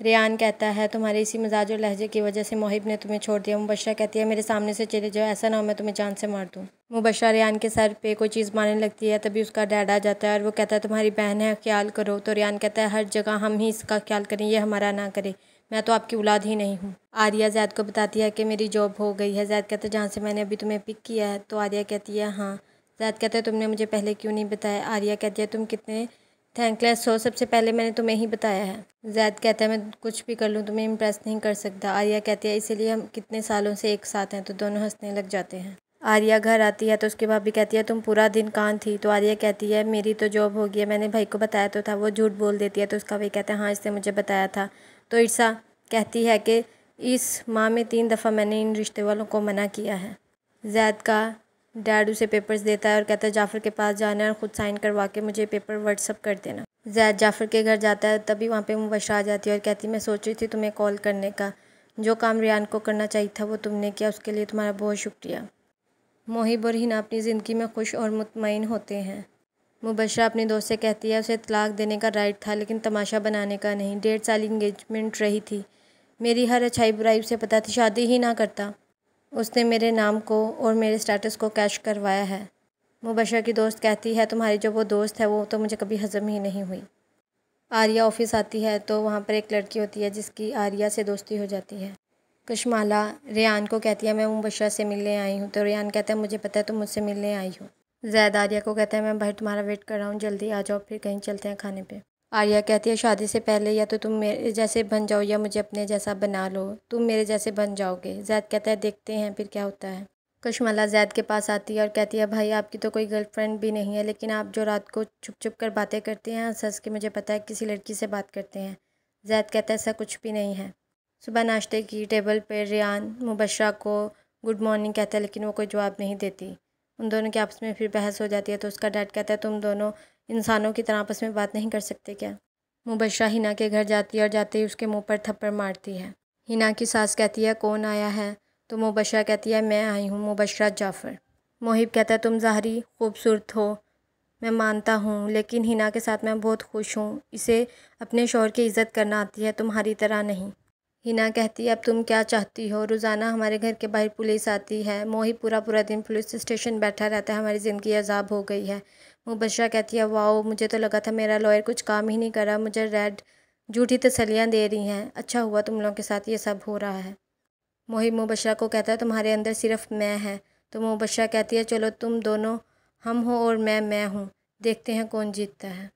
ریان کہتا ہے تمہارے اسی مزاج اور لہجے کی وجہ سے محب نے تمہیں چھوڑ دیا۔ مبشرہ کہتی ہے میرے سامنے سے چلے جاؤ، ایسا نہ ہو میں تمہیں جان سے مار دوں۔ مبشرہ ریان کے سر پہ کوئی چیز مارنے لگتی ہے، تبھی اس کا ڈیڈ آ جاتا ہے اور وہ کہتا ہے تمہاری بہن ہے، خیال کرو۔ تو ریان کہتا ہے ہر جگہ ہم ہی اس کا خیال کریں، یہ ہمارا نہ کرے، میں تو آپ کی اولاد ہی نہیں ہوں۔ آریہ زید کو بتاتی ہے کہ میری جاب ہو گئی ہے۔ زید کہتا ہے جہاں سے میں نے ابھی تمہیں پک کیا ہے۔ تو آریہ کہتی ہے ہاں۔ زید کہتا ہے تم نے مجھے پہلے کیوں نہیں بتایا؟ آریہ کہتی ہے تم کتنے تھینک لیس ہو، سب سے پہلے میں نے تمہیں ہی بتایا ہے۔ زید کہتا ہے میں کچھ بھی کر لوں تمہیں امپریس نہیں کر سکتا۔ آریہ کہتی ہے اسی لیے ہم کتنے سالوں سے ایک ساتھ ہیں۔ تو دونوں ہنسنے لگ جاتے ہیں۔ آریہ گھر آتی ہے تو اس کی بھابھی کہتی ہے تم پورا دن کہاں تھی؟ تو آریہ کہتی ہے میری تو جاب ہو گئی ہے، میں نے بھائی کو بتایا تو تھا، وہ جھوٹ بول دیتی ہے۔ تو اس کا بھائی کہتا ہے ہاں اس نے مجھے بتایا تھا۔ تو عرصہ کہتی ہے کہ اس ماہ میں 3 دفعہ میں نے ان رشتے والوں کو منع کیا ہے۔ زید کا ڈیڈ اسے پیپرز دیتا ہے اور کہتا ہے جعفر کے پاس جانا ہے اور خود سائن کروا کے مجھے پیپر واٹس اپ کر دینا۔ زید جعفر کے گھر جاتا ہے، تبھی وہاں پہ مبشرہ آ جاتی ہے اور کہتی میں سوچ رہی تھی تمہیں کال کرنے کا، جو کام ریان کو کرنا چاہیے تھا وہ تم نے کیا، اس کے لیے تمہارا بہت شکریہ۔ محب اور ہنا اپنی زندگی میں خوش اور مطمئن ہوتے ہیں۔ مبشرہ اپنے دوست سے کہتی ہے اسے طلاق دینے کا رائٹ تھا لیکن تماشا بنانے کا نہیں، 1.5 سال انگیجمنٹ رہی تھی، میری ہر اچھائی برائی اسے پتہ تھی، شادی ہی نہ کرتا، اس نے میرے نام کو اور میرے سٹیٹس کو کیش کروایا ہے۔ مبشرہ کی دوست کہتی ہے تمہاری جو وہ دوست ہے وہ تو مجھے کبھی ہضم ہی نہیں ہوئی۔ آریہ آفس آتی ہے تو وہاں پر ایک لڑکی ہوتی ہے جس کی آریہ سے دوستی ہو جاتی ہے۔ کشمالہ ریان کو کہتی ہے میں مبشرہ سے ملنے آئی ہوں۔ تو ریان کہتا ہے مجھے پتہ ہے تم مجھ سے ملنے آئی ہو۔ زید آریہ کو کہتا ہے میں باہر تمہارا ویٹ کر رہا ہوں، جلدی آ جاؤ، پھر کہیں چلتے ہیں کھانے پہ۔ آریہ کہتی ہے شادی سے پہلے یا تو تم میرے جیسے بن جاؤ یا مجھے اپنے جیسا بنا لو، تم میرے جیسے بن جاؤ گے۔ زید کہتا ہے دیکھتے ہیں پھر کیا ہوتا ہے۔ کشمالہ زید کے پاس آتی ہے اور کہتی ہے بھائی آپ کی تو کوئی گرل فرینڈ بھی نہیں ہے، لیکن آپ جو رات کو چھپ چھپ کر باتیں کرتے ہیں ہنس ہنس کے مجھے پتہ ہے کسی لڑکی سے بات کرتے ہیں۔ زید کہتا ہے ایسا کچھ بھی نہیں ہے۔ صبح ناشتے کی ٹیبل پہ ریان مبشرہ کو گڈ مارننگ کہتا ہے لیکن وہ کوئی جواب نہیں دیتی۔ ان دونوں کے آپس میں پھر بحث ہو جاتی ہے تو اس کا ڈیڈ کہتا ہے تم دونوں انسانوں کی طرح آپس میں بات نہیں کر سکتے کیا؟ مبشرہ ہنا کے گھر جاتی ہے اور جاتے ہی اس کے منہ پر تھپڑ مارتی ہے۔ ہنا کی ساس کہتی ہے کون آیا ہے؟ تو مبشرہ کہتی ہے میں آئی ہوں، مبشرہ جعفر۔ محب کہتا ہے تم ظاہری خوبصورت ہو، میں مانتا ہوں، لیکن ہنا کے ساتھ میں بہت خوش ہوں، اسے اپنے شوہر کی عزت کرنا آتی ہے، تمہاری طرح نہیں۔ ہنا کہتی ہے اب تم کیا چاہتی ہو؟ روزانہ ہمارے گھر کے باہر پولیس آتی ہے، محب پورا پورا دن پولیس اسٹیشن بیٹھا رہتا ہے، ہماری زندگی عذاب ہو گئی ہے۔ مبشرہ کہتی ہے واؤ، مجھے تو لگا تھا میرا لائر کچھ کام ہی نہیں کر رہا، مجھے ریڈ جھوٹی تسلیاں دے رہی ہیں، اچھا ہوا تم لوگوں کے ساتھ یہ سب ہو رہا ہے۔ محب مبشرہ کو کہتا ہے تمہارے اندر صرف میں ہے۔ تو مبشرہ کہتی ہے چلو تم دونوں ہم ہو اور میں ہوں، دیکھتے ہیں کون جیتتا ہے۔